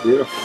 Beautiful.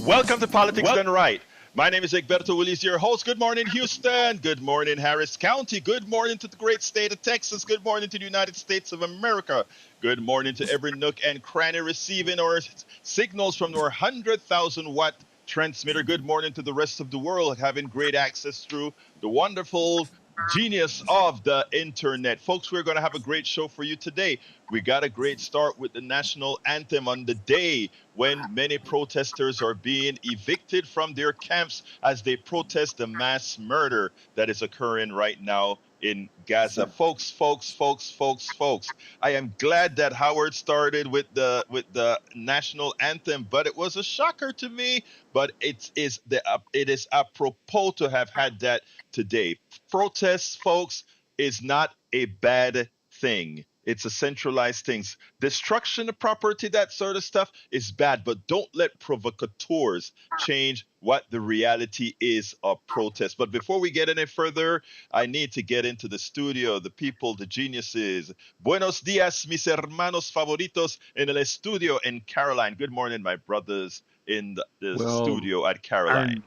Welcome to Politics Done Right. My name is Egberto Willis, your host. Good morning, Houston. Good morning, Harris County. Good morning to the great state of Texas. Good morning to the United States of America. Good morning to every nook and cranny receiving our signals from our 100,000 watt transmitter. Good morning to the rest of the world having great access through the wonderful genius of the internet. Folks, we're going to have a great show for you today. We got a great start with the national anthem on the day when many protesters are being evicted from their camps as they protest the mass murder that is occurring right now in Gaza. Folks, I am glad that Howard started with the national anthem, but it was a shocker to me. But it is apropos to have had that today. Protests, folks, is not a bad thing. It's a centralized thing. Destruction of property, that sort of stuff is bad, but don't let provocateurs change what the reality is of protest. But before we get any further, I need to get into the studio, the people, the geniuses. Buenos dias, mis hermanos favoritos en el estudio in Caroline. Good morning, my brothers in the Well, studio at our Caroline.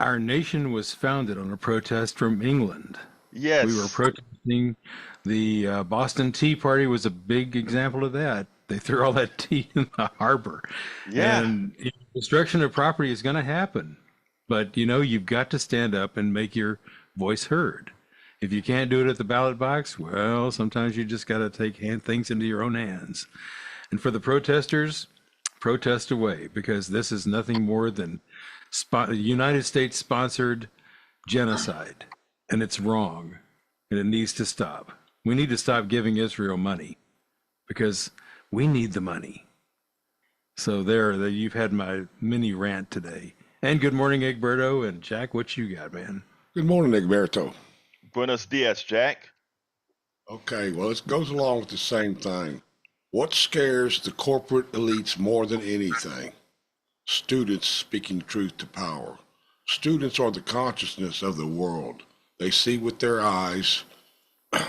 our nation was founded on a protest from England. We were Yes. protesting. The Boston Tea Party was a big example of that. They threw all that tea in the harbor, Yeah. and destruction of property is going to happen. But you've got to stand up and make your voice heard. If you can't do it at the ballot box, well, sometimes you just got to take things into your own hands. And for the protesters, protest away, because this is nothing more than United States sponsored genocide, and it's wrong, and it needs to stop. We need to stop giving Israel money because we need the money. So you've had my mini rant today. And good morning, Egberto and Jack. What you got, man? Good morning, Egberto. Buenos dias, Jack. Okay, well, it goes along with the same thing. What scares the corporate elites more than anything? Students speaking truth to power. Students are the consciousness of the world. They see with their eyes,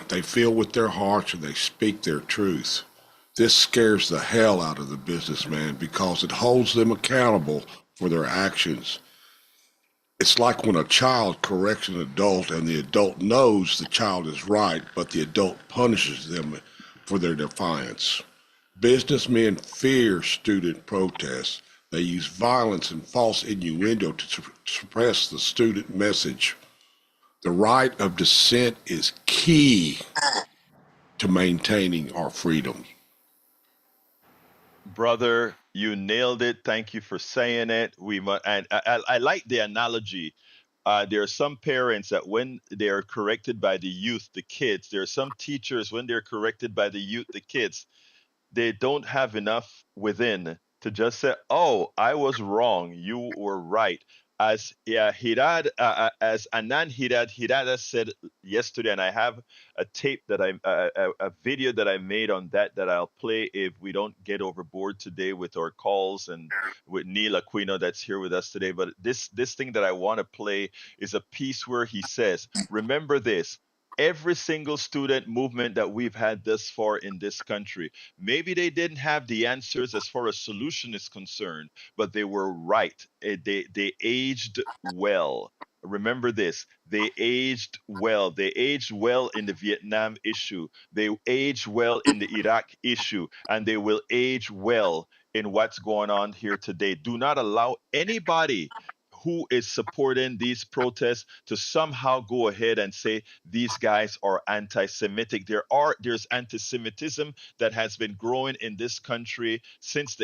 they feel with their hearts, and they speak their truth. This scares the hell out of the businessman because it holds them accountable for their actions. It's like when a child corrects an adult and the adult knows the child is right, but the adult punishes them for their defiance. Businessmen fear student protests. They use violence and false innuendo to suppress the student message. The right of dissent is key to maintaining our freedom. Brother, you nailed it. Thank you for saying it. And I like the analogy. There are some parents that when they are corrected by the youth, the kids, there are some teachers when they're corrected by the youth, the kids, they don't have enough within to just say, "Oh, I was wrong. You were right." As Anand Hirada said yesterday, and I have a tape that a video that I made on that I'll play if we don't get overboard today with our calls and with Neil Aquino that's here with us today. But this thing that I want to play is a piece where he says, "Remember this." Every single student movement that we've had thus far in this country, maybe they didn't have the answers as far as solution is concerned, but they were right. They aged well. Remember this, they aged well. They aged well in the Vietnam issue. They aged well in the Iraq issue, and they will age well in what's going on here today. Do not allow anybody who is supporting these protests to somehow go ahead and say these guys are anti-Semitic. There's anti-Semitism that has been growing in this country since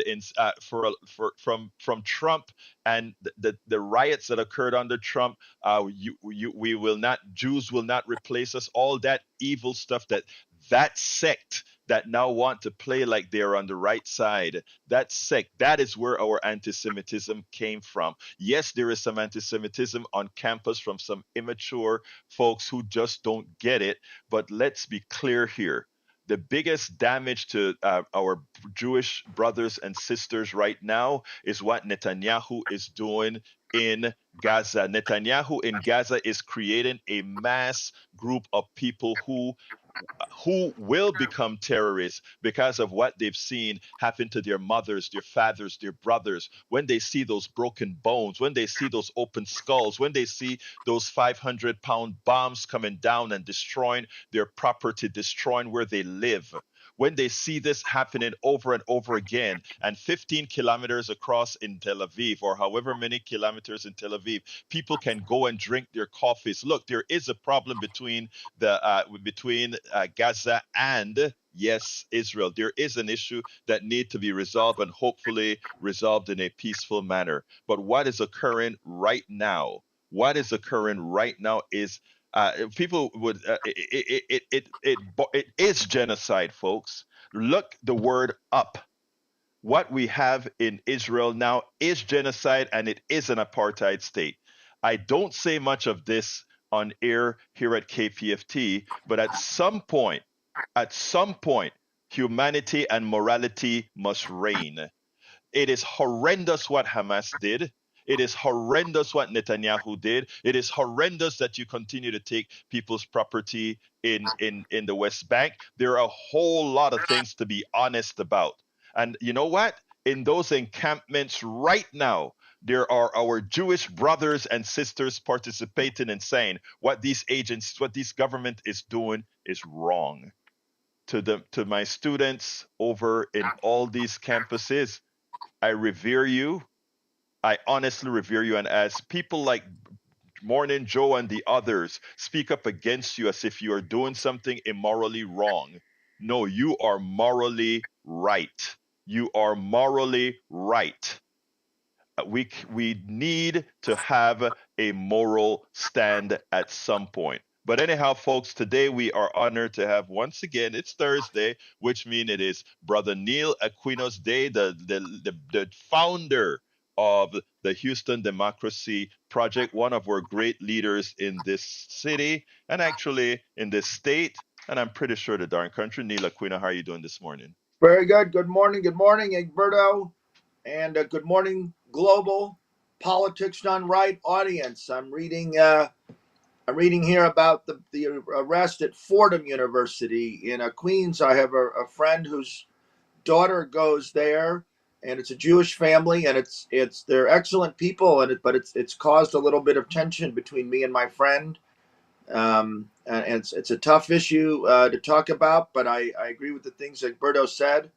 from Trump and the riots that occurred under Trump. We will not, Jews will not replace us. All that evil stuff that sect that now want to play like they're on the right side, that sect, that is where our anti-Semitism came from. Yes, there is some anti-Semitism on campus from some immature folks who just don't get it, but let's be clear here. The biggest damage to our Jewish brothers and sisters right now is what Netanyahu is doing in Gaza. Netanyahu in Gaza is creating a mass group of people who will become terrorists because of what they've seen happen to their mothers, their fathers, their brothers, when they see those broken bones, when they see those open skulls, when they see those 500-pound bombs coming down and destroying their property, destroying where they live. When they see this happening over and over again, and 15 kilometers across in Tel Aviv, or however many kilometers in Tel Aviv, people can go and drink their coffees. Look, there is a problem between Gaza and, yes, Israel. There is an issue that needs to be resolved and hopefully resolved in a peaceful manner. But what is occurring right now? What is occurring right now is people would it is genocide, folks. Look the word up. What we have in Israel now is genocide, and it is an apartheid state. I don't say much of this on air here at KPFT, but at some point, humanity and morality must reign. It is horrendous what Hamas did. It is horrendous what Netanyahu did. It is horrendous that you continue to take people's property in the West Bank. There are a whole lot of things to be honest about. And you know what? In those encampments right now, there are our Jewish brothers and sisters participating and saying what these agents, what this government is doing is wrong. To my students over in all these campuses, I revere you. I honestly revere you. And as people like Morning Joe and the others speak up against you as if you are doing something immorally wrong, no, you are morally right. You are morally right. We need to have a moral stand at some point. But anyhow, folks, today we are honored to have, once again, it's Thursday, which means it is Brother Neil Aquino's Day, the founder of the Houston Democracy Project, one of our great leaders in this city and actually in this state, and I'm pretty sure the darn country. Neil Aquino, how are you doing this morning? Very good. Good morning, Egberto, and good morning, global politics done right audience. I'm reading here about the arrest at Fordham University in Queens. I have a friend whose daughter goes there, and it's a Jewish family, and they're excellent people, but it's caused a little bit of tension between me and my friend. And it's a tough issue to talk about, but I agree with the things that Egberto said,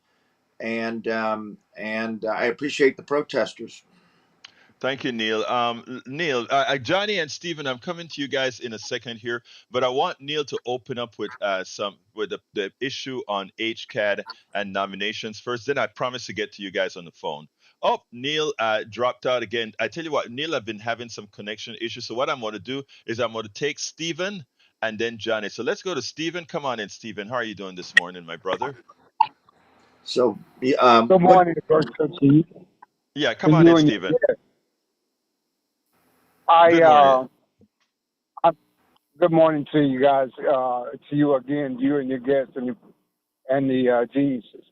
and I appreciate the protesters. Thank you, Neil. Neil, Johnny and Stephen, I'm coming to you guys in a second here, but I want Neil to open up with the issue on HCAD and nominations first. Then I promise to get to you guys on the phone. Oh, Neil dropped out again. I tell you what, Neil, I've been having some connection issues. So what I'm going to do is I'm going to take Stephen and then Johnny. So let's go to Stephen. Come on in, Stephen. How are you doing this morning, my brother? So, good morning, to you. Yeah, come on in, Stephen. Good morning. Good morning to you guys. To you again, you and your guests and the geniuses.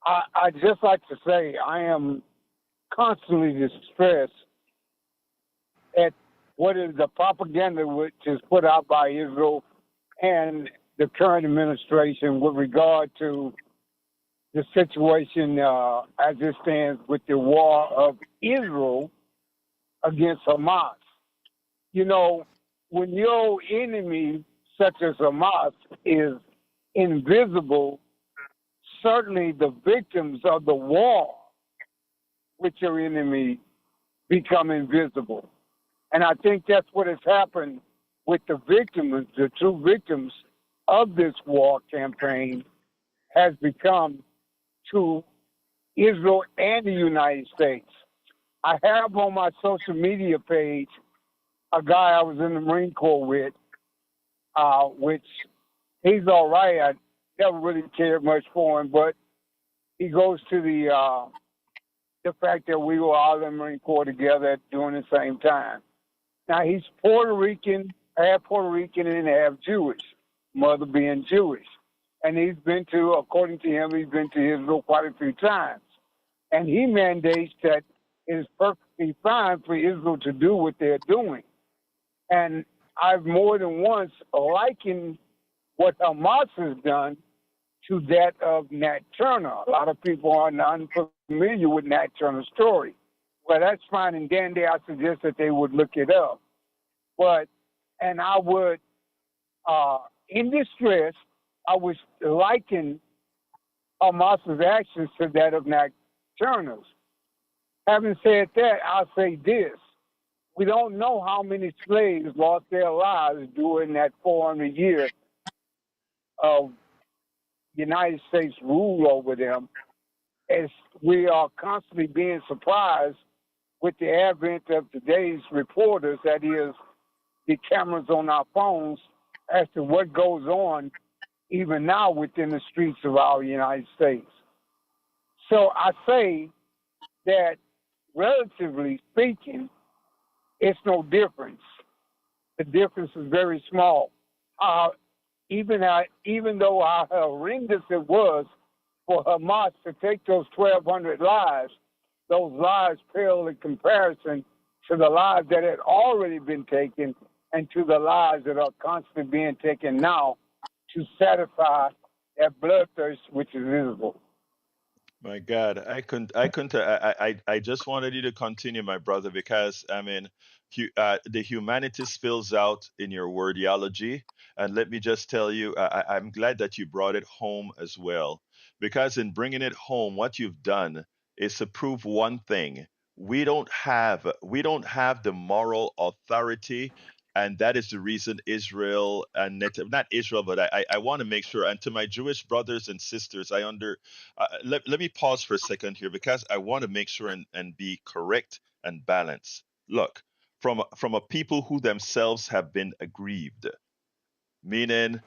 I just like to say I am constantly distressed at what is the propaganda which is put out by Israel and the current administration with regard to the situation as it stands with the war of Israel against Hamas. You know, when your enemy, such as Hamas, is invisible, certainly the victims of the war with your enemy become invisible. And I think that's what has happened with the victims, the true victims of this war campaign has become to Israel and the United States. I have on my social media page a guy I was in the Marine Corps with, which he's all right. I never really cared much for him, but he goes to the fact that we were all in the Marine Corps together during the same time. Now, he's Puerto Rican, half Puerto Rican and half Jewish, mother being Jewish. And he's been to, according to him, he's been to Israel quite a few times. And he mandates that it is perfectly fine for Israel to do what they're doing. And I've more than once likened what Hamas has done to that of Nat Turner. A lot of people are not familiar with Nat Turner's story. Well, that's fine and dandy. I suggest that they would look it up. And I would, in distress, I would liken Hamas's actions to that of Nat Turner's. Having said that, I'll say this. We don't know how many slaves lost their lives during that 400 years of United States rule over them, as we are constantly being surprised with the advent of today's reporters, that is, the cameras on our phones, as to what goes on even now within the streets of our United States. So I say that, relatively speaking, it's no difference. The difference is very small. Even though how horrendous it was for Hamas to take those 1,200 lives, those lives pale in comparison to the lives that had already been taken and to the lives that are constantly being taken now to satisfy that bloodthirst which is Israel. My God, I just wanted you to continue, my brother, because I mean, the humanity spills out in your wordiology. And let me just tell you, I'm glad that you brought it home as well, because in bringing it home, what you've done is to prove one thing: we don't have the moral authority. And that is the reason Israel and not Israel, but I want to make sure. And to my Jewish brothers and sisters, let me pause for a second here, because I want to make sure and be correct and balanced. Look, from a people who themselves have been aggrieved, meaning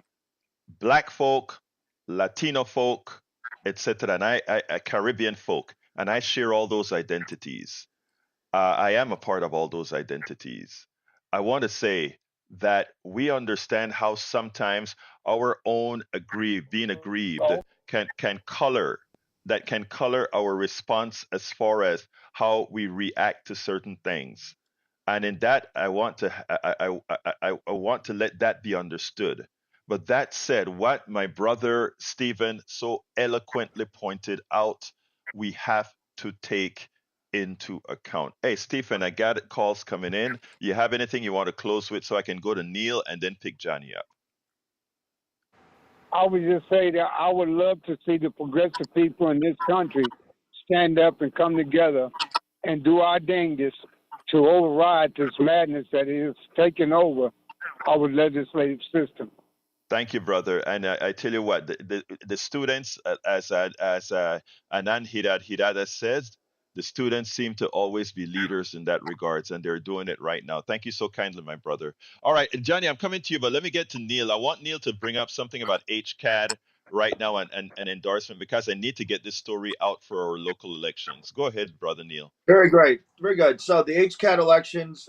black folk, Latino folk, etc., and I Caribbean folk, and I share all those identities. I am a part of all those identities. I want to say that we understand how sometimes our own being aggrieved So can color can color our response as far as how we react to certain things. And in that, I want to let that be understood. But that said, what my brother Stephen so eloquently pointed out, we have to take into account. Hey, Stephen, I got calls coming in. You have anything you want to close with, so I can go to Neil and then pick Johnny up? I would just say that I would love to see the progressive people in this country stand up and come together and do our dangest to override this madness that is taking over our legislative system. Thank you, brother. And I tell you what, the students, as Anand Hirad says, the students seem to always be leaders in that regards, and they're doing it right now. Thank you so kindly, my brother. All right, Johnny, I'm coming to you, but let me get to Neil. I want Neil to bring up something about HCAD right now, and endorsement, because I need to get this story out for our local elections. Go ahead, brother Neil. Very great. Very good. So the HCAT elections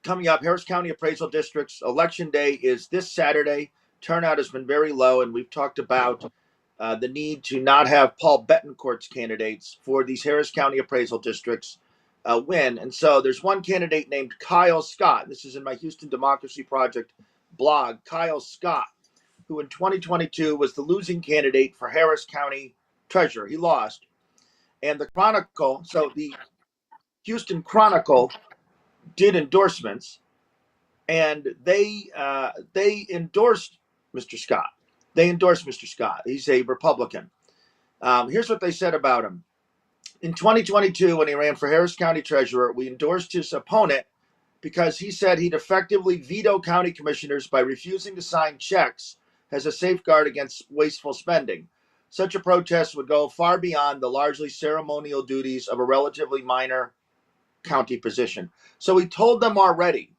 coming up, Harris County Appraisal District's election day is this Saturday. Turnout has been very low, and we've talked about the need to not have Paul Betancourt's candidates for these Harris County Appraisal Districts win. And so there's one candidate named Kyle Scott. This is in my Houston Democracy Project blog. Kyle Scott, who in 2022 was the losing candidate for Harris County Treasurer. He lost. And the Chronicle, so the Houston Chronicle did endorsements, and they endorsed Mr. Scott. They endorsed Mr. Scott. He's a Republican. Here's what they said about him. In 2022, when he ran for Harris County Treasurer, we endorsed his opponent because he said he'd effectively veto county commissioners by refusing to sign checks as a safeguard against wasteful spending. Such a protest would go far beyond the largely ceremonial duties of a relatively minor county position. So he told them already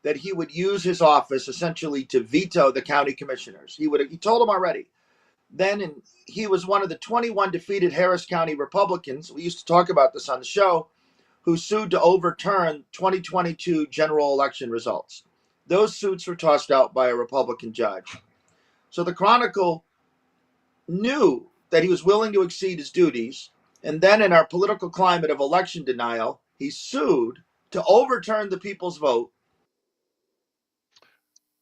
that he would use his office essentially to veto the county commissioners. He told them already. Then he was one of the 21 defeated Harris County Republicans. We used to talk about this on the show, who sued to overturn 2022 general election results. Those suits were tossed out by a Republican judge. So the Chronicle knew that he was willing to exceed his duties. And then, in our political climate of election denial, he sued to overturn the people's vote.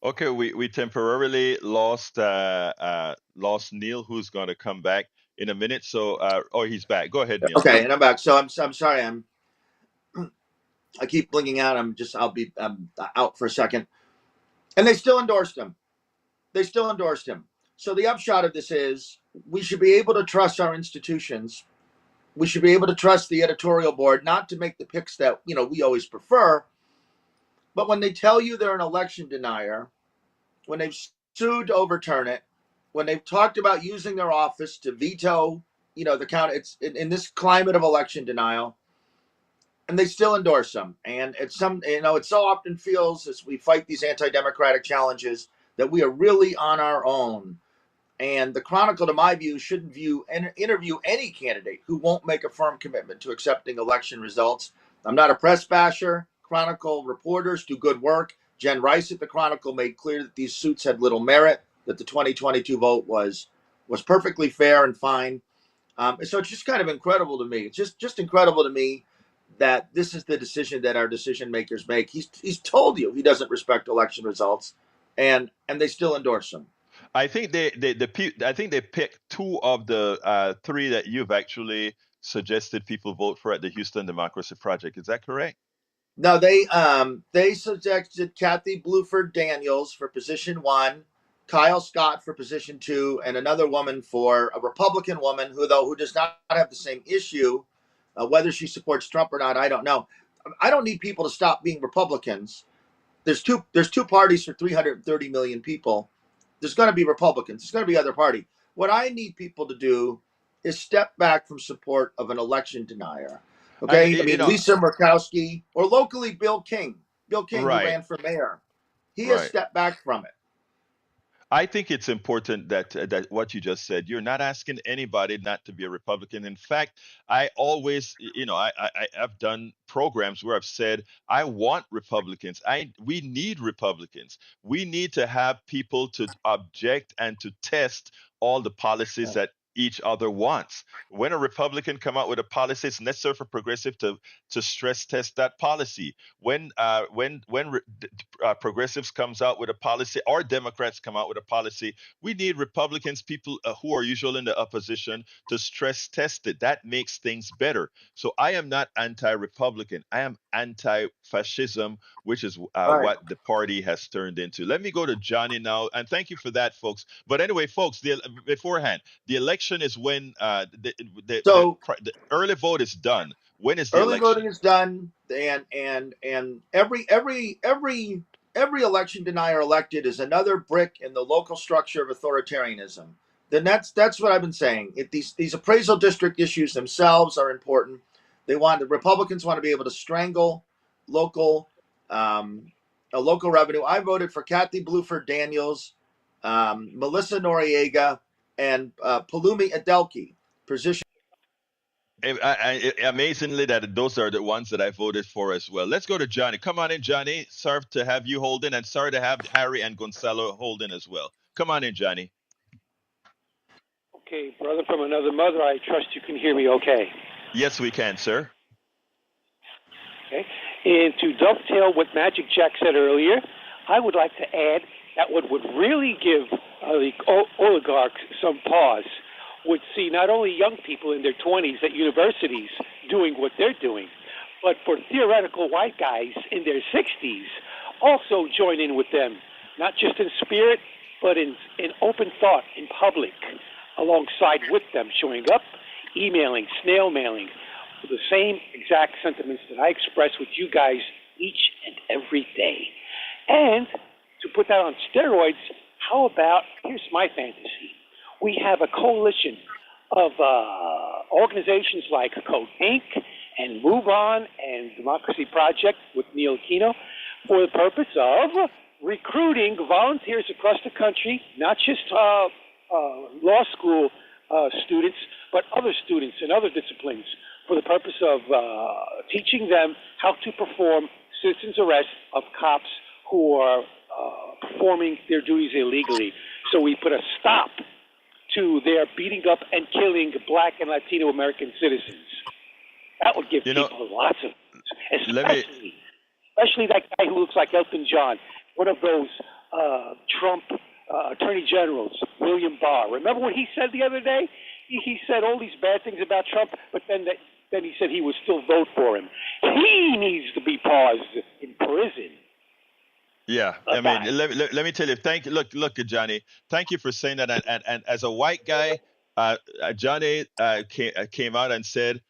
Okay, we temporarily lost Neil, who's going to come back in a minute. So, he's back. Go ahead, Neil. Okay, and I'm back. So I'm sorry. I keep blinking out. I'll be out for a second. And they still endorsed him. So the upshot of this is we should be able to trust our institutions. We should be able to trust the editorial board, not to make the picks that, we always prefer. But when they tell you they're an election denier, when they've sued to overturn it, when they've talked about using their office to veto, the county, it's in this climate of election denial, and they still endorse them. And it so often feels as we fight these anti-democratic challenges that we are really on our own. And the Chronicle, to my view, shouldn't interview any candidate who won't make a firm commitment to accepting election results. I'm not a press basher. Chronicle reporters do good work. Jen Rice at the Chronicle made clear that these suits had little merit, that the 2022 vote was perfectly fair and fine. So it's just kind of incredible to me. It's just incredible to me that this is the decision that our decision makers make. He's told you he doesn't respect election results, and they still endorse him. I think they picked two of the three that you've actually suggested people vote for at the Houston Democracy Project. Is that correct? No, they suggested Kathy Bluford Daniels for position 1, Kyle Scott for position 2, and another woman for a Republican woman who does not have the same issue. Whether she supports Trump or not, I don't know. I don't need people to stop being Republicans. There's two parties for 330 million people. There's going to be Republicans. There's going to be other party. What I need people to do is step back from support of an election denier. Okay, Lisa Murkowski, or locally Bill King, right, who ran for mayor. He has stepped back from it. I think it's important that what you just said, you're not asking anybody not to be a Republican. In fact, I always, I've done programs where I've said, I want Republicans. We need Republicans. We need to have people to object and to test all the policies that each other wants. When a Republican come out with a policy, it's necessary for progressive to stress test that policy. When progressives comes out with a policy, or Democrats come out with a policy, we need Republicans, people who are usually in the opposition, to stress test it. That makes things better. So I am not anti-Republican. I am anti-fascism, which is what the party has turned into. Let me go to Johnny now, and thank you for that, folks. But anyway, folks, beforehand, the election is when the early vote is done. When is the early election? voting is done, and every election denier elected is another brick in the local structure of authoritarianism. Then that's what I've been saying. These appraisal district issues themselves are important. The Republicans want to be able to strangle local revenue. I voted for Kathy Bluford Daniels, Melissa Noriega, and Palumi Adelke, position. Amazingly, that those are the ones that I voted for as well. Let's go to Johnny. Come on in, Johnny. Sorry to have you hold in, and sorry to have Harry and Gonzalo hold in as well. Come on in, Johnny. Okay, brother from another mother, I trust you can hear me okay. Yes, we can, sir. Okay. And to dovetail what Magic Jack said earlier, I would like to add that what would really give the oligarchs some pause would see not only young people in their 20s at universities doing what they're doing, but for theoretical white guys in their 60s also join in with them, not just in spirit, but in open thought in public, alongside with them, showing up, emailing, snail mailing, with the same exact sentiments that I express with you guys each and every day. And to put that on steroids, how about, here's my fantasy. We have a coalition of organizations like Code Inc. and Move On and Democracy Project with Neil Aquino for the purpose of recruiting volunteers across the country, not just law school students, but other students in other disciplines, for the purpose of teaching them how to perform citizens arrest of cops who are performing their duties illegally. So we put a stop to their beating up and killing Black and Latino American citizens. That would give people lots of, especially that guy who looks like Elton John, one of those Trump attorney generals, William Barr. Remember what he said the other day? He said all these bad things about Trump, but then he said he would still vote for him. He needs to be paused in prison. Yeah, I mean, let me tell you. Look, Johnny. Thank you for saying that. And as a white guy, Johnny came out and said,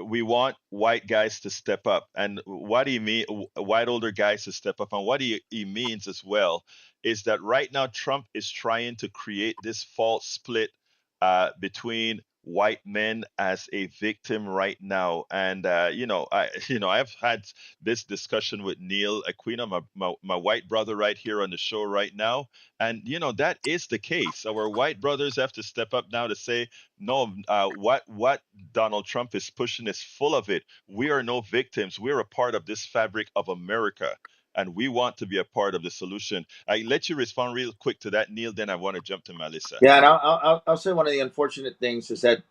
we want white guys to step up. And what do you mean, white older guys to step up? And what he means as well is that right now Trump is trying to create this false split between white men as a victim right now. And I've had this discussion with Neil Aquino, my white brother right here on the show right now. And that is the case. Our white brothers have to step up now to say, no, what Donald Trump is pushing is full of it. We are no victims. We're a part of this fabric of America. And we want to be a part of the solution. I let you respond real quick to that, Neil. Then I want to jump to Melissa. Yeah, and I'll say one of the unfortunate things is that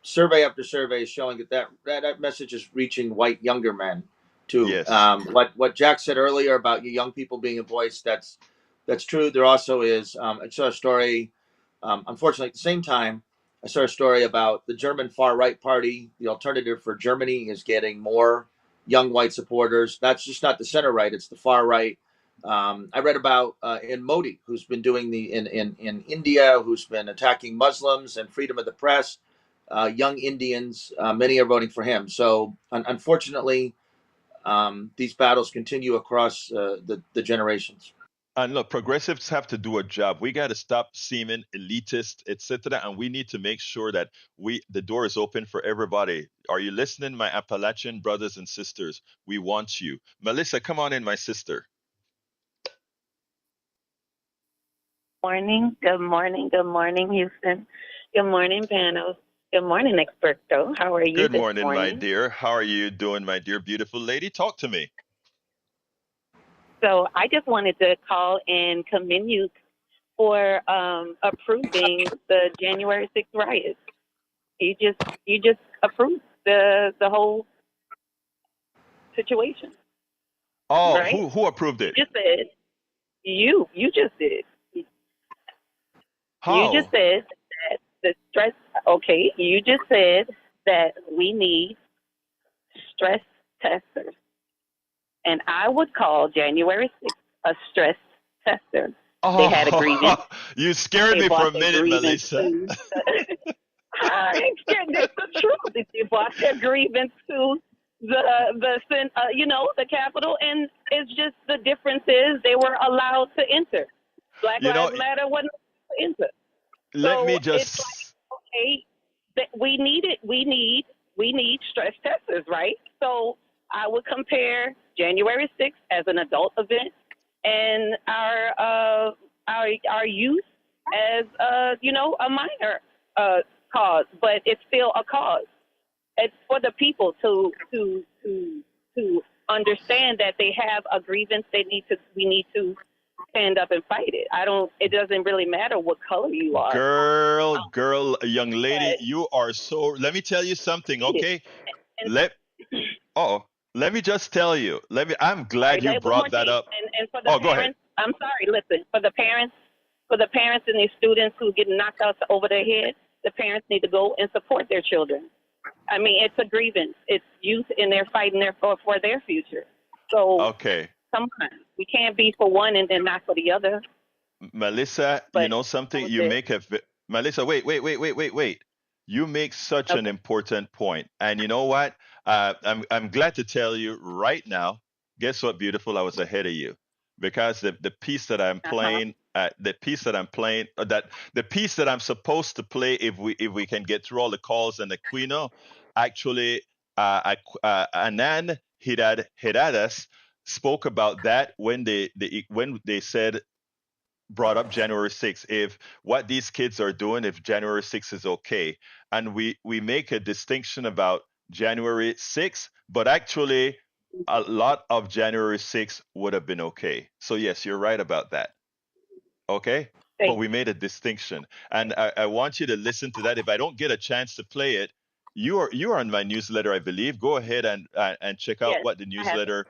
survey after survey is showing that message is reaching white younger men too. Yes. What Jack said earlier about you young people being a voice, that's true. There also is I saw a story, unfortunately at the same time, I saw a story about the German far right party. The Alternative for Germany is getting more young white supporters. That's just not the center right; it's the far right. I read about in Modi, who's been doing in India, who's been attacking Muslims and freedom of the press. Young Indians, many are voting for him. So unfortunately, these battles continue across the generations. And look, progressives have to do a job. We got to stop seeming elitist, etc. And we need to make sure that the door is open for everybody. Are you listening, my Appalachian brothers and sisters? We want you. Melissa, come on in, my sister. Good morning, Houston. Good morning, panel. Good morning, Experto. How are you Good this morning, my dear. How are you doing, my dear, beautiful lady? Talk to me. So I just wanted to call and commend you for approving the January 6th riots. You just approved the whole situation. Oh, right? who approved it? You said you just did. How? You just said that the stress. Okay, you just said that we need stress testers. And I would call January 6th a stress tester. Oh, they had a grievance. You scared me for a minute, Melissa. I ain't scared. That's the truth. They brought their grievance to the Capitol, and it's just the difference is they were allowed to enter. Black Lives Matter wasn't allowed to enter. Let me just. It's like, okay, we need stress testers, right? So I would compare January 6th as an adult event and our youth as a minor cause, but it's still a cause. It's for the people to understand that they have a grievance. We need to stand up and fight it. It doesn't really matter what color you are. Girl, young lady, you are so. Let me tell you something, okay? Let me just tell you. I'm glad you brought that up. And for the parents, go ahead. I'm sorry. Listen, for the parents and their students who get knocked out over their head, the parents need to go and support their children. I mean, it's a grievance. It's youth, and they're fighting for their future. So, okay. Come on, we can't be for one and then not for the other. Melissa, you know something? You make a Melissa. Wait. You make such an Okay. important point. And you know what? I'm glad to tell you right now. Guess what, beautiful? I was ahead of you because the piece that I'm Uh-huh. playing, the piece that I'm playing, that the piece that I'm supposed to play, if we can get through all the calls and Aquino, actually, Anand Hidadadas spoke about that when they said brought up January 6th. If what these kids are doing, if January 6th is okay, and we make a distinction about January 6th, but actually a lot of January 6th would have been okay. So yes, you're right about that. Okay, but Thank we made a distinction, and I want you to listen to that. If I don't get a chance to play it, you are on my newsletter, I believe. Go ahead and check out Yes, what the I have it. newsletter.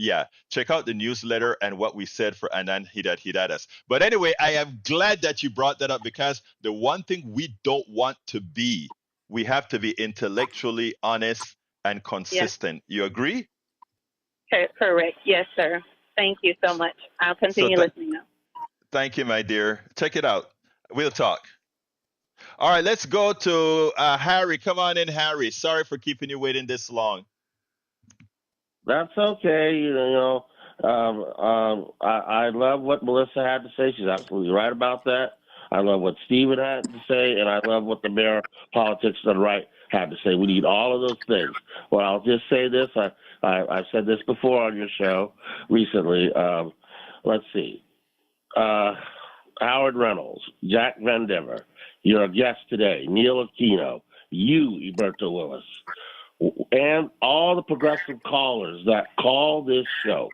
Yeah, check out the newsletter and what we said for Anand Hidadas. But anyway, I am glad that you brought that up because the one thing we don't want to be, we have to be intellectually honest and Yes, consistent. You agree? correct. Yes, sir. Thank you so much. I'll So continue listening now. thank you, my dear. Check it out. We'll talk. All right, let's go to Harry. Come on in, Harry. Sorry for keeping you waiting this long. That's okay. I love what Melissa had to say. She's absolutely right about that. I love what Stephen had to say, and I love what the mayor of politics on the right had to say. We need all of those things. Well, I'll just say this. I've said this before on your show recently. Let's see. Howard Reynolds, Jack Van Dever, your guest today, Neil Aquino, you, Eberto Willis, and all the progressive callers that call this show.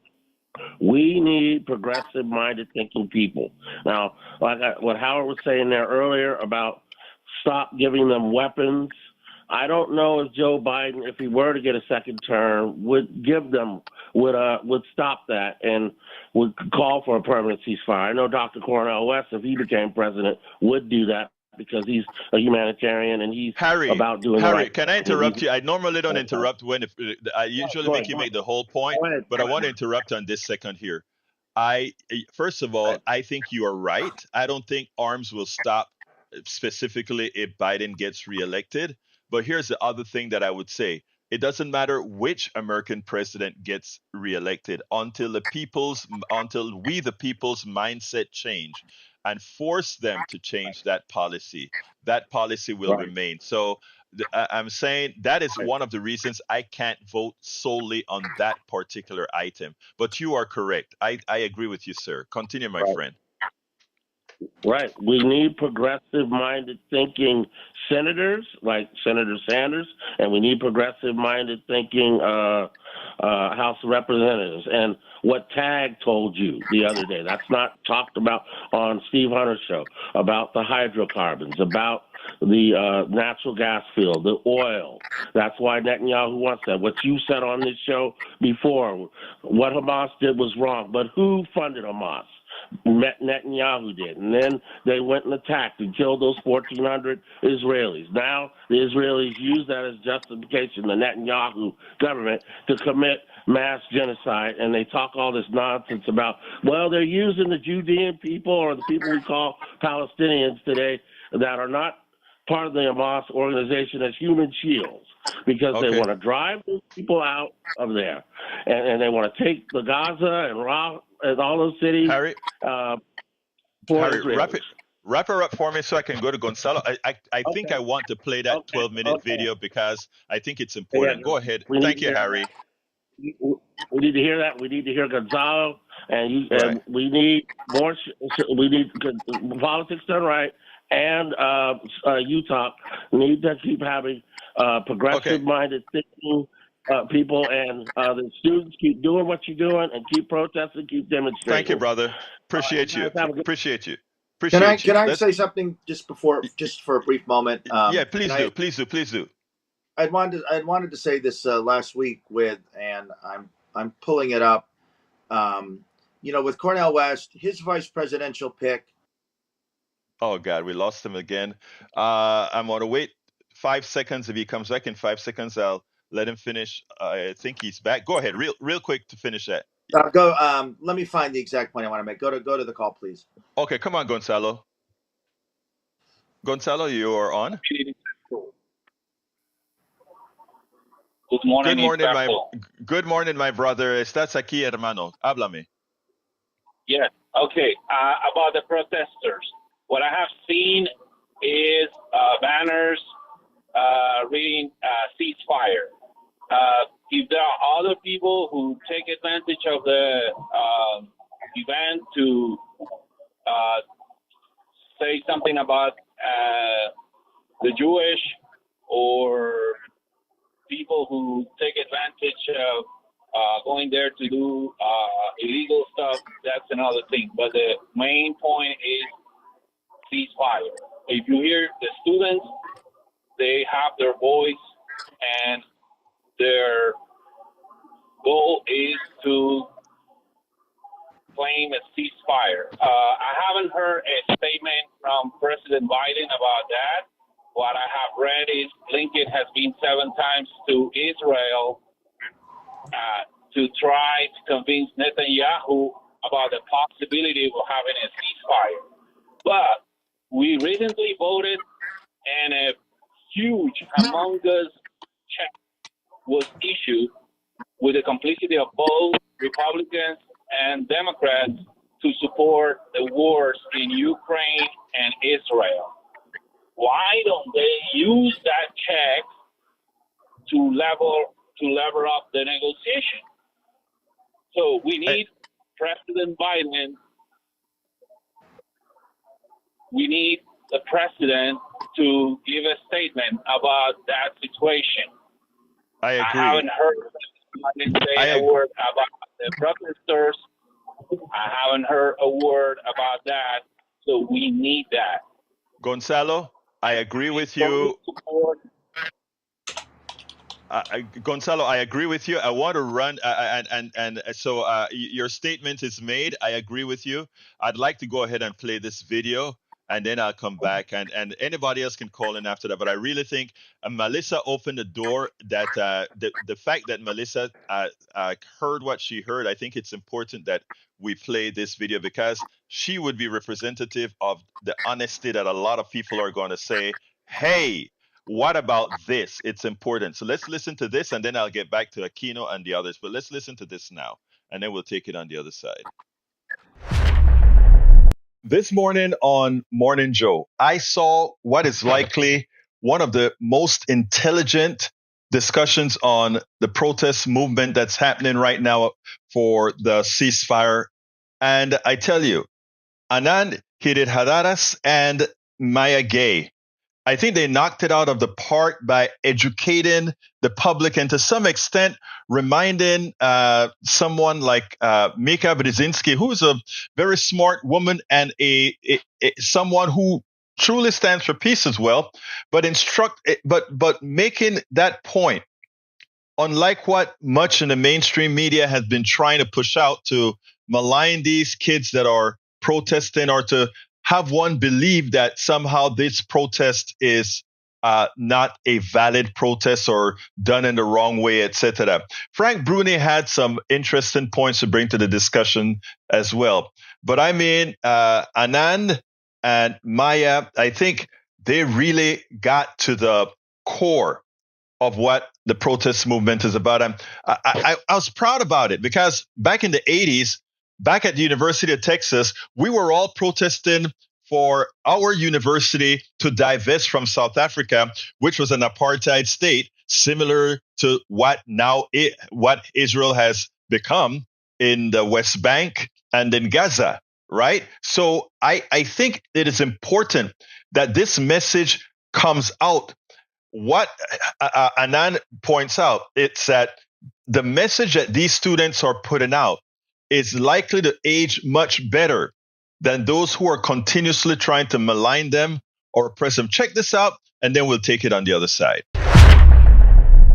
We need progressive-minded thinking people. Now, what Howard was saying there earlier about stop giving them weapons, I don't know if Joe Biden, if he were to get a second term, would stop that and would call for a permanent ceasefire. I know Dr. Cornel West, if he became president, would do that because he's a humanitarian and he's about doing the Harry, right can I thing. interrupt you? I normally don't interrupt I usually Go make ahead, you go make the whole point, ahead. but I want to interrupt on this second here. First of all, I think you are right. I don't think arms will stop specifically if Biden gets reelected. But here's the other thing that I would say. It doesn't matter which American president gets reelected until we the people's mindset change and force them to change that policy. That policy will Right, remain. So I'm saying that is right, one of the reasons I can't vote solely on that particular item. But you are correct. I agree with you, sir. Continue, my right. friend. Right. We need progressive-minded thinking senators like Senator Sanders, and we need progressive-minded thinking House of Representatives. And what Tag told you the other day, that's not talked about on Steve Hunter's show, about the hydrocarbons, about the natural gas field, the oil. That's why Netanyahu wants that. What you said on this show before, what Hamas did was wrong. But who funded Hamas? Netanyahu did. And then they went and attacked and killed those 1,400 Israelis. Now the Israelis use that as justification, the Netanyahu government, to commit mass genocide. And they talk all this nonsense about, well, they're using the Judean people or the people we call Palestinians today that are not part of the Hamas organization as human shields because they want to drive those people out of there. And they want to take the Gaza and Rafah and all those cities. Harry, wrap her up for me so I can go to Gonzalo. I think I want to play that 12-minute video because I think it's important. Go ahead. Thank you, Harry. We need to hear that. We need to hear Gonzalo, and Right. we need more. We need politics done right, and Utah need to keep having progressive-minded thinking people, and the students keep doing what you're doing, and keep protesting, keep demonstrating. Thank you, brother. Appreciate you. Appreciate you. Can I say something just for a brief moment? Yeah, please do. I wanted to say this last week and I'm pulling it up. With Cornel West, his vice presidential pick. Oh God, we lost him again. I'm gonna wait 5 seconds. If he comes back in 5 seconds, I'll let him finish. I think he's back. Go ahead, real quick to finish that. Let me find the exact point I want to make. Go to the call, please. Okay, come on, Gonzalo. Gonzalo, you are on. Good morning, Good morning, my brother. Estás aquí, hermano. Háblame. Yes. Okay. About the protesters, what I have seen is banners reading ceasefire. If there are other people who take advantage of the event to say something about the Jewish or people who take advantage of going there to do illegal stuff, that's another thing. But the main point is ceasefire. If you hear the students, they have their voice, and their goal is to claim a ceasefire. I haven't heard a statement from President Biden about that. What I have read is Blinken has been 7 times to Israel to try to convince Netanyahu about the possibility of having a ceasefire. But we recently voted, and a huge, humongous check was issued with the complicity of both Republicans and Democrats to support the wars in Ukraine and Israel. Why don't they use that check to lever up the negotiation? So we need President Biden. We need the president to give a statement about that situation. I agree. I haven't heard him say a word about the protesters. I haven't heard a word about that. So we need that. Gonzalo, I agree with you. Gonzalo, I agree with you. I want to run, so your statement is made. I agree with you. I'd like to go ahead and play this video, and then I'll come back, and anybody else can call in after that. But I really think Melissa opened the door. That the fact that Melissa heard what she heard, I think it's important that we play this video, because she would be representative of the honesty that a lot of people are going to say, hey, what about this? It's important. So let's listen to this, and then I'll get back to Aquino and the others. But let's listen to this now, and then we'll take it on the other side. This morning on Morning Joe, I saw what is likely one of the most intelligent discussions on the protest movement that's happening right now for the ceasefire. And I tell you, Anand Giridaradas and Maya Gay, I think they knocked it out of the park by educating the public, and to some extent reminding someone like Mika Brzezinski, who's a very smart woman and someone who truly stands for peace as well, but making that point, unlike what much in the mainstream media has been trying to push out, to malign these kids that are protesting, or to have one believe that somehow this protest is not a valid protest or done in the wrong way, etc. Frank Bruni had some interesting points to bring to the discussion as well. But I mean, Anand and Maya, I think they really got to the core of what the protest movement is about. I was proud about it, because back in the 80s, back at the University of Texas, we were all protesting for our university to divest from South Africa, which was an apartheid state, similar to what Israel has become in the West Bank and in Gaza, right? So I think it is important that this message comes out. What Anand points out, it's that the message that these students are putting out is likely to age much better than those who are continuously trying to malign them or oppress them. Check this out, and then we'll take it on the other side.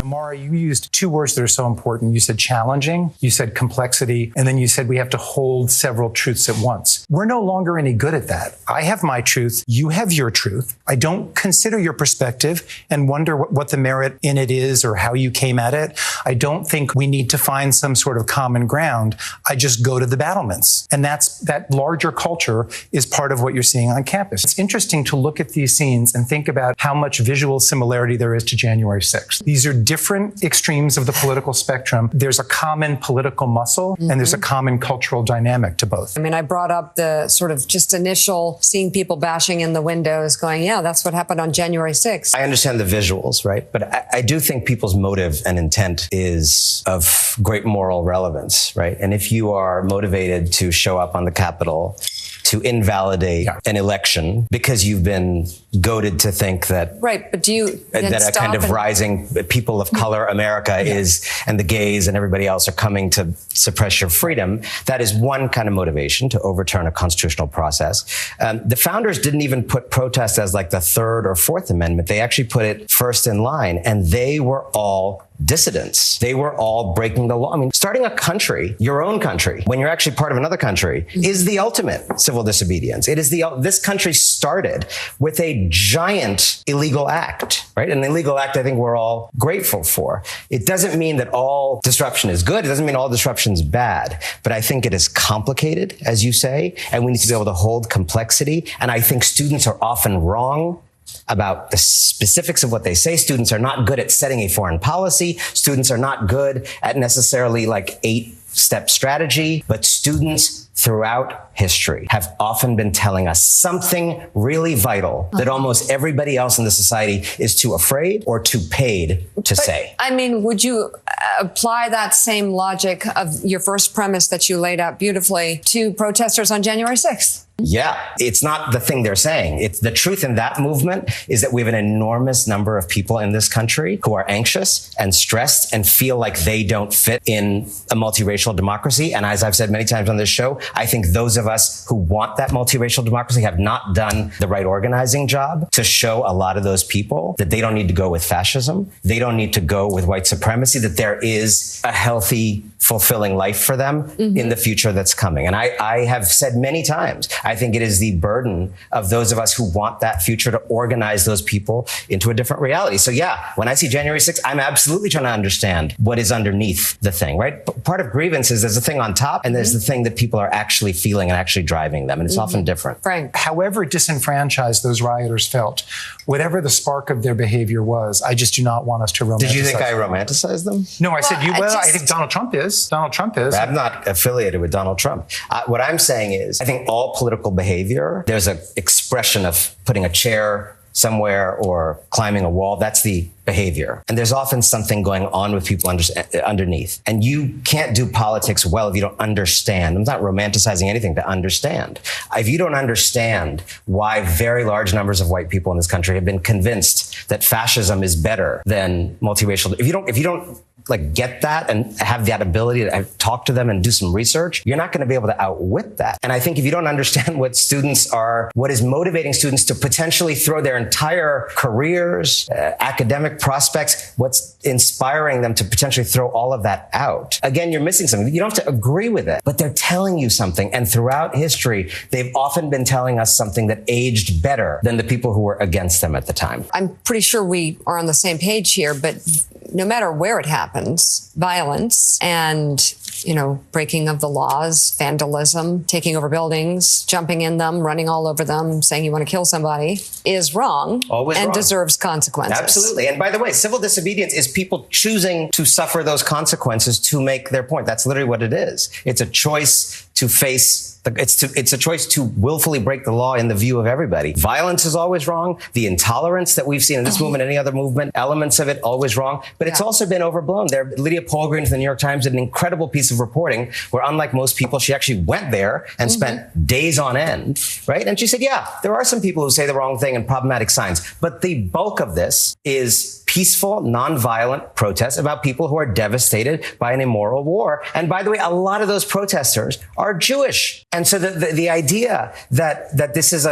Mara, you used 2 words that are so important. You said challenging, you said complexity, and then you said we have to hold several truths at once. We're no longer any good at that. I have my truth. You have your truth. I don't consider your perspective and wonder what the merit in it is or how you came at it. I don't think we need to find some sort of common ground. I just go to the battlements. And that larger culture is part of what you're seeing on campus. It's interesting to look at these scenes and think about how much visual similarity there is to January 6th. These are different extremes of the political spectrum, there's a common political muscle and there's a common cultural dynamic to both. I mean, I brought up the sort of just initial seeing people bashing in the windows going, yeah, that's what happened on January 6th. I understand the visuals, right? But I do think people's motive and intent is of great moral relevance, right? And if you are motivated to show up on the Capitol to invalidate an election because you've been goaded to think that right, but do you that a kind of rising people of color America is, and the gays and everybody else are coming to suppress your freedom, that is one kind of motivation to overturn a constitutional process. The founders didn't even put protest as like the third or fourth amendment. They actually put it first in line, and they were all dissidents. They were all breaking the law. I mean, starting a country, your own country, when you're actually part of another country, is the ultimate civil disobedience. It is this country started with a giant illegal act, right? An illegal act I think we're all grateful for. It doesn't mean that all disruption is good. It doesn't mean all disruption is bad. But I think it is complicated, as you say, and we need to be able to hold complexity. And I think students are often wrong about the specifics of what they say. Students are not good at setting a foreign policy. Students are not good at necessarily like 8-step strategy, but students throughout history have often been telling us something really vital that almost everybody else in the society is too afraid or too paid to say. I mean, would you apply that same logic of your first premise that you laid out beautifully to protesters on January 6th? Yeah, it's not the thing they're saying. It's the truth in that movement is that we have an enormous number of people in this country who are anxious and stressed and feel like they don't fit in a multiracial democracy. And as I've said many times on this show, I think those of us who want that multiracial democracy have not done the right organizing job to show a lot of those people that they don't need to go with fascism. They don't need to go with white supremacy, that there is a healthy, fulfilling life for them in the future that's coming. And I have said many times, I think it is the burden of those of us who want that future to organize those people into a different reality. So yeah, when I see January 6th, I'm absolutely trying to understand what is underneath the thing, right? But part of grievance is there's a thing on top and there's the thing that people are actually feeling and actually driving them. And it's often different. Frank. However disenfranchised those rioters felt, whatever the spark of their behavior was, I just do not want us to romanticize. Did you think I romanticized them? No, I said you. Well, I think Donald Trump is. Donald Trump is. I'm not affiliated with Donald Trump. What I'm saying is, I think all political behavior, there's an expression of putting a chair somewhere or climbing a wall. That's the behavior. And there's often something going on with people underneath. And you can't do politics well if you don't understand. I'm not romanticizing anything, to understand. If you don't understand why very large numbers of white people in this country have been convinced that fascism is better than multiracial, if you don't like get that and have that ability to talk to them and do some research, you're not going to be able to outwit that. And I think if you don't understand what is motivating students to potentially throw their entire careers, academic prospects, what's inspiring them to potentially throw all of that out, again, you're missing something. You don't have to agree with it, but they're telling you something. And throughout history, they've often been telling us something that aged better than the people who were against them at the time. I'm pretty sure we are on the same page here, but no matter where it happens, violence and, breaking of the laws, vandalism, taking over buildings, jumping in them, running all over them, saying you want to kill somebody is wrong. Always and wrong. Deserves consequences. Absolutely. And by the way, civil disobedience is people choosing to suffer those consequences to make their point. That's literally what it is. It's a choice to face it's a choice to willfully break the law in the view of everybody. Violence is always wrong. The intolerance that we've seen in this movement, any other movement, elements of it, always wrong. But it's also been overblown. Lydia Polgren of the New York Times did an incredible piece of reporting where, unlike most people, she actually went there and spent days on end, right? And she said, yeah, there are some people who say the wrong thing and problematic signs. But the bulk of this is peaceful, nonviolent protests about people who are devastated by an immoral war. And by the way, a lot of those protesters are Jewish. And so the idea that this is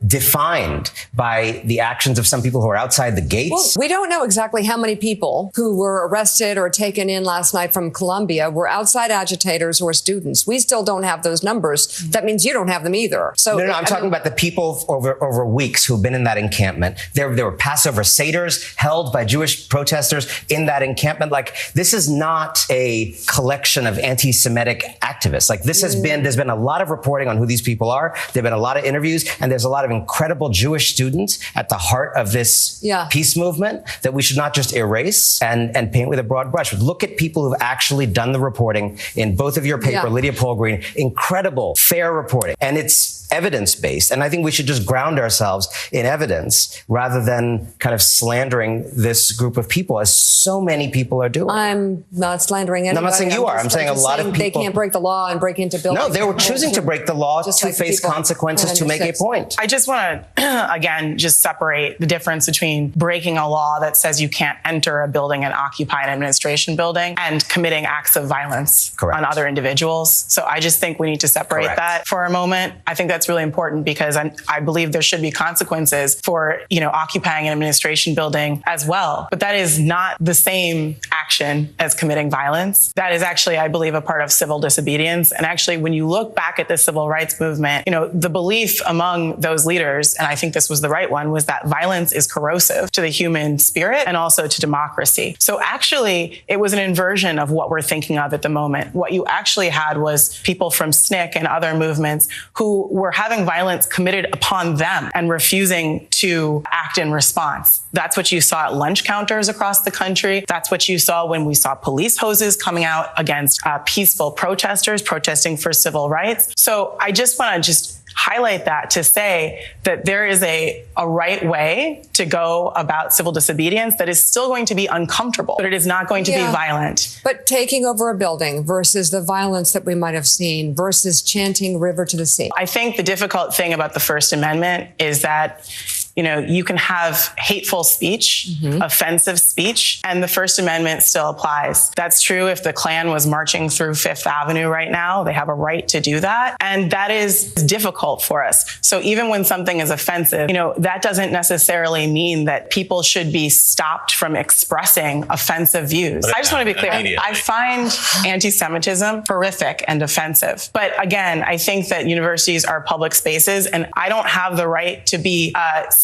defined by the actions of some people who are outside the gates. Well, we don't know exactly how many people who were arrested or taken in last night from Colombia were outside agitators or students. We still don't have those numbers. That means you don't have them either. So No, I'm talking about the people over weeks who've been in that encampment. There were Passover Seder's held by Jewish protesters in that encampment. Like, this is not a collection of anti-Semitic activists. activists. Like there's been a lot of reporting on who these people are. There've been a lot of interviews, and there's a lot of incredible Jewish students at the heart of this peace movement that we should not just erase and paint with a broad brush. Look at people who've actually done the reporting in both of your paper, Lydia Polgreen, incredible, fair reporting. And it's evidence-based. And I think we should just ground ourselves in evidence rather than kind of slandering this group of people, as so many people are doing. I'm not slandering anybody. No, I'm not saying you are. I'm saying a lot of people. They can't break the law and break into buildings. No, they were choosing to break the law to face consequences to make a point. I just want to, again, just separate the difference between breaking a law that says you can't enter a building and occupy an administration building and committing acts of violence on other individuals. So I just think we need to separate that for a moment. I think that's really important because I believe there should be consequences for, occupying an administration building as well. But that is not the same action as committing violence. That is actually, I believe, a part of civil disobedience. And actually, when you look back at the civil rights movement, the belief among those leaders, and I think this was the right one, was that violence is corrosive to the human spirit and also to democracy. So actually, it was an inversion of what we're thinking of at the moment. What you actually had was people from SNCC and other movements who were having violence committed upon them and refusing to act in response. That's what you saw at lunch counters across the country. That's what you saw when we saw police hoses coming out against peaceful protesters protesting for civil rights. So I just want to highlight that to say that there is a right way to go about civil disobedience that is still going to be uncomfortable, but it is not going to be violent. But taking over a building versus the violence that we might have seen versus chanting river to the sea. I think the difficult thing about the First Amendment is that you can have hateful speech, offensive speech, and the First Amendment still applies. That's true if the Klan was marching through Fifth Avenue right now. They have a right to do that. And that is difficult for us. So even when something is offensive, that doesn't necessarily mean that people should be stopped from expressing offensive views. I just want to be clear. I find anti-Semitism horrific and offensive. But again, I think that universities are public spaces, and I don't have the right to be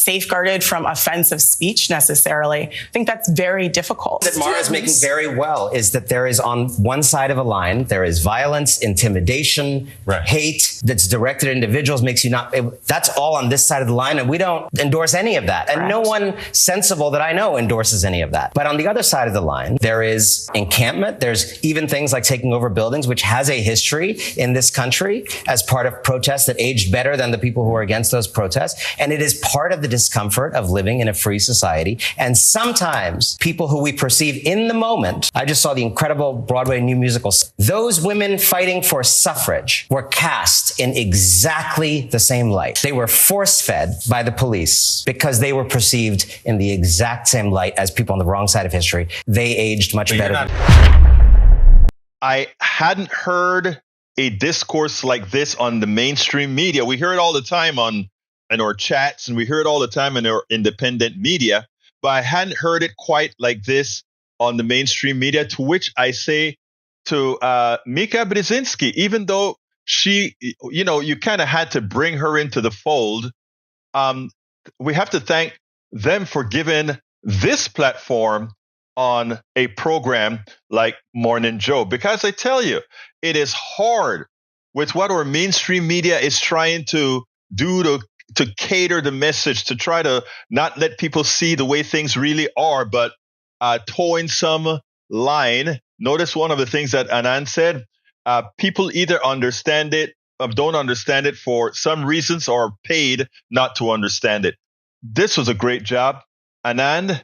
safeguarded from offensive speech necessarily. I think that's very difficult. That Mara is making very well is that there is on one side of a line, there is violence, intimidation, hate that's directed at individuals that's all on this side of the line, and we don't endorse any of that. And no one sensible that I know endorses any of that. But on the other side of the line, there is encampment. There's even things like taking over buildings, which has a history in this country as part of protests that aged better than the people who are against those protests. And it is part of the discomfort of living in a free society. And sometimes people who we perceive in the moment, I just saw the incredible Broadway new musical, those women fighting for suffrage were cast in exactly the same light. They were force-fed by the police because they were perceived in the exact same light as people on the wrong side of history. They aged much better. I hadn't heard a discourse like this on the mainstream media. We hear it all the time in our chats, and we hear it all the time in our independent media, but I hadn't heard it quite like this on the mainstream media, to which I say to Mika Brzezinski, even though she, you kind of had to bring her into the fold, we have to thank them for giving this platform on a program like Morning Joe, because I tell you, it is hard with what our mainstream media is trying to do to cater the message, to try to not let people see the way things really are, but towing some line. Notice one of the things that Anand said, people either understand it, don't understand it for some reasons, or are paid not to understand it. This was a great job. Anand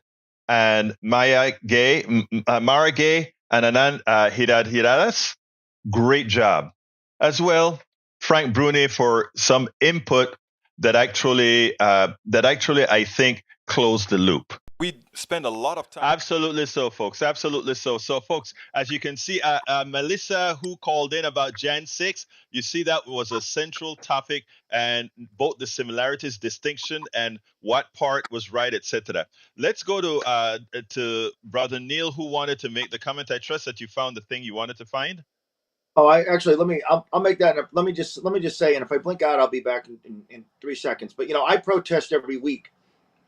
and Mara Gay and Anand Giridaradas, great job. As well, Frank Bruni for some input that actually I think closed the loop. We spend a lot of time. Absolutely so, folks. Absolutely so. So, folks, as you can see, Melissa, who called in about Jan 6, you see that was a central topic, and both the similarities, distinction, and what part was right, etc. Let's go to Brother Neil, who wanted to make the comment. I trust that you found the thing you wanted to find. Oh, I'll make that. Let me just say, and if I blink out, I'll be back in 3 seconds. But I protest every week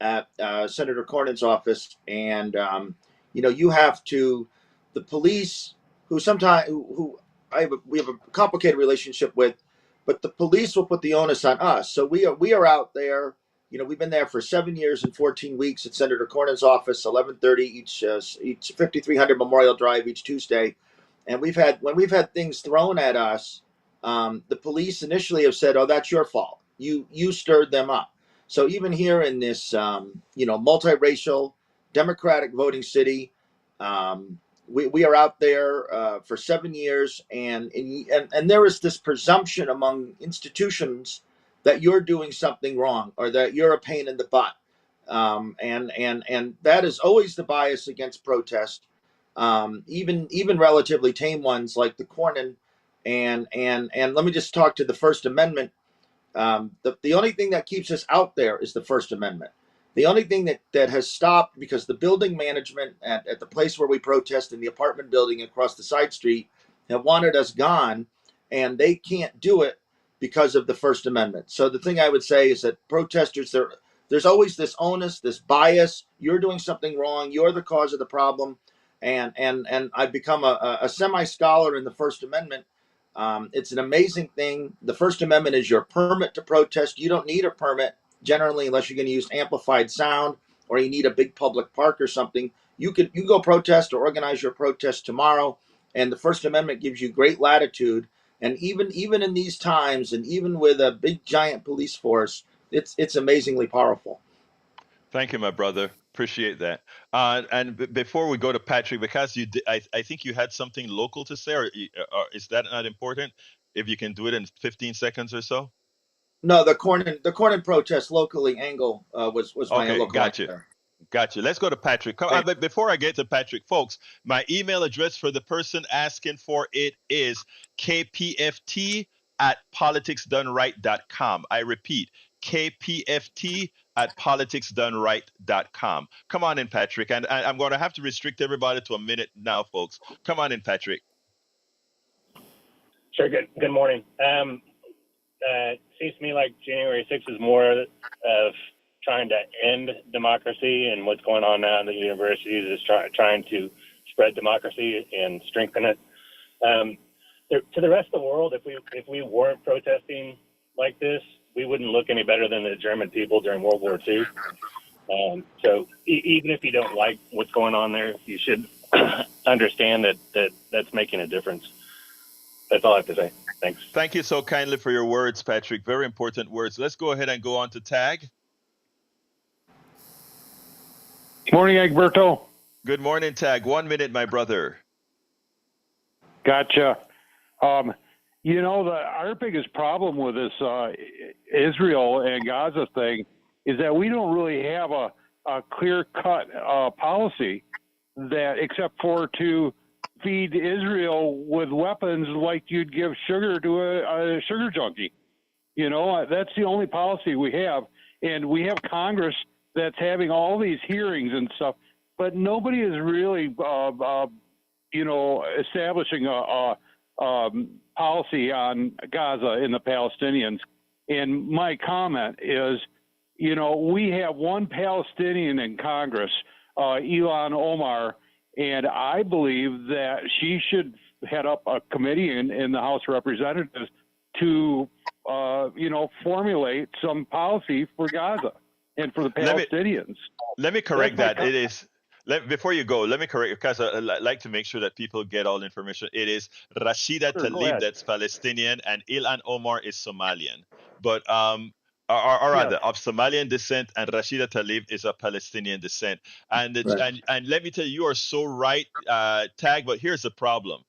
at Senator Cornyn's office, and you have to, the police who we have a complicated relationship with, but the police will put the onus on us. So we are out there. We've been there for 7 years and 14 weeks at Senator Cornyn's office, 11:30 each 5300 Memorial Drive each Tuesday, and when we've had things thrown at us, the police initially have said, "Oh, that's your fault. You stirred them up." So even here in this multiracial Democratic voting city, we are out there for 7 years, and there is this presumption among institutions that you're doing something wrong or that you're a pain in the butt, and that is always the bias against protest, even relatively tame ones like the Cornyn, and let me just talk to the First Amendment. The only thing that keeps us out there is the First Amendment. The only thing that has stopped, because the building management at the place where we protest in the apartment building across the side street have wanted us gone, and they can't do it because of the First Amendment. So the thing I would say is that protesters, there's always this onus, this bias. You're doing something wrong. You're the cause of the problem. And I've become a semi-scholar in the First Amendment. It's an amazing thing. The First Amendment is your permit to protest. You don't need a permit generally unless you're going to use amplified sound or you need a big public park or something. You can go protest or organize your protest tomorrow, and the First Amendment gives you great latitude. And even in these times, and even with a big giant police force, it's amazingly powerful. Thank you, my brother. Appreciate that. And before we go to Patrick, because I think you had something local to say, or is that not important? If you can do it in 15 seconds or so. No, the Cornyn protest locally, Angle was my Okay, local. gotcha. Gotcha. Let's go to Patrick. But before I get to Patrick, folks, my email address for the person asking for it is kpft@politicsdoneright.com. I repeat, kpft@politicsdoneright.com. Come on in, Patrick. And I'm going to have to restrict everybody to a minute now, folks. Come on in, Patrick. Sure. Good morning. It seems to me like January 6th is more of trying to end democracy, and what's going on now in the universities is trying to spread democracy and strengthen it. To the rest of the world, if we weren't protesting like this, we wouldn't look any better than the German people during World War II. So even if you don't like what's going on there, you should understand that's making a difference. That's all I have to say. Thanks. Thank you so kindly for your words, Patrick. Very important words. Let's go ahead and go on to Tag. Morning, Egberto. Good morning, Tag. 1 minute, my brother. Gotcha. Our biggest problem with this Israel and Gaza thing is that we don't really have a clear-cut policy that, except for to feed Israel with weapons like you'd give sugar to a sugar junkie. That's the only policy we have. And we have Congress that's having all these hearings and stuff, but nobody is really, establishing a policy on Gaza and the Palestinians. And my comment is, we have one Palestinian in Congress, Ilhan Omar, and I believe that she should head up a committee in the House of Representatives to, formulate some policy for Gaza and for the Palestinians. Let me correct that. It is, before you go, let me correct, because I like to make sure that people get all information. It is Rashida Tlaib that's Palestinian, and Ilhan Omar is Somalian. But or rather, of Somalian descent, and Rashida Tlaib is of Palestinian descent. And and let me tell you, you are so right, Tag. But here's the problem: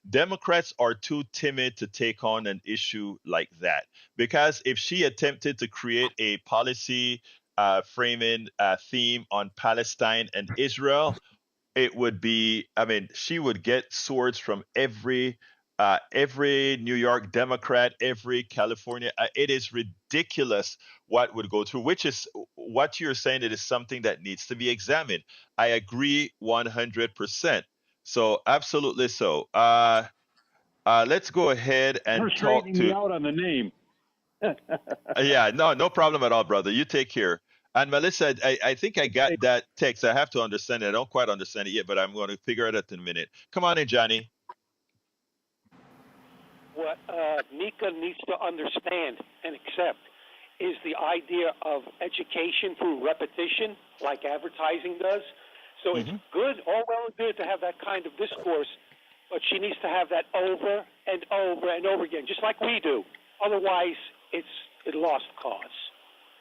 Democrats are too timid to take on an issue like that, because if she attempted to create a policy framing theme on Palestine and Israel, it would be, she would get swords from every New York Democrat, every California. It is ridiculous what would go through, which is what you're saying. It is something that needs to be examined. I agree 100%. So absolutely so. Let's go ahead and talk to. Me out on the name. Yeah, no problem at all, brother. You take care. And Melissa, I think I got that text. I have to understand it. I don't quite understand it yet, but I'm going to figure it out in a minute. Come on in, Johnny. what Mika needs to understand and accept is the idea of education through repetition, like advertising does. So it's good, all well and good to have that kind of discourse, but she needs to have that over and over and over again, just like we do. Otherwise, it's a lost cause.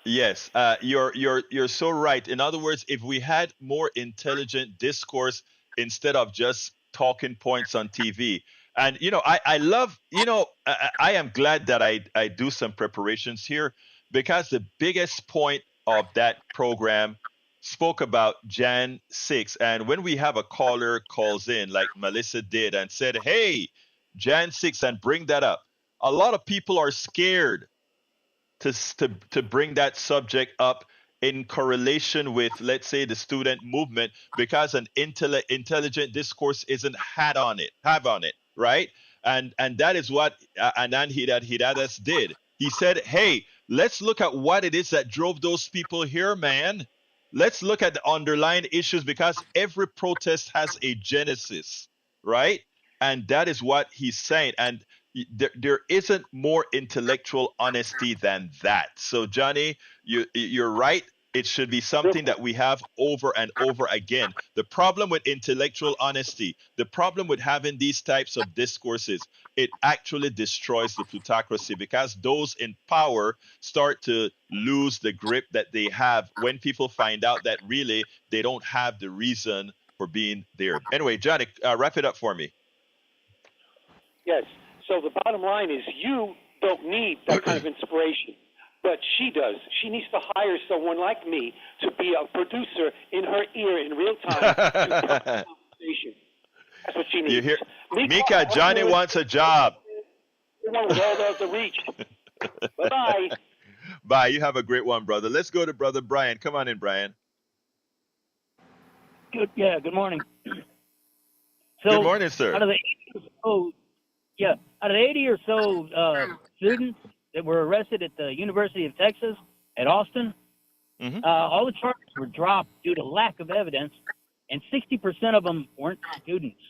Yes, you're so right. In other words, if we had more intelligent discourse instead of just talking points on TV. And I love, I am glad that I do some preparations here, because the biggest point of that program spoke about Jan 6. And when we have a caller calls in, like Melissa did, and said, hey, Jan 6, and bring that up, a lot of people are scared to bring that subject up in correlation with, let's say, the student movement, because an intelligent discourse isn't have on it, right? And that is what Anand Giridaradas did. He said, hey, let's look at what it is that drove those people here, man. Let's look at the underlying issues, because every protest has a genesis, right? And that is what he's saying. And there isn't more intellectual honesty than that. So, Johnny, you're right. It should be something that we have over and over again. The problem with intellectual honesty, the problem with having these types of discourses, it actually destroys the plutocracy, because those in power start to lose the grip that they have when people find out that really they don't have the reason for being there. Anyway, Johnny, wrap it up for me. Yes. So the bottom line is you don't need that kind of inspiration, but she does. She needs to hire someone like me to be a producer in her ear in real time. That's what she needs. You hear, Mika, Johnny wants a job. With all the reach. Bye-bye. Bye. You have a great one, brother. Let's go to Brother Brian. Come on in, Brian. Good morning. So, good morning, sir. Out of the 80 or so students that were arrested at the University of Texas at Austin, all the charges were dropped due to lack of evidence, and 60% of them weren't students.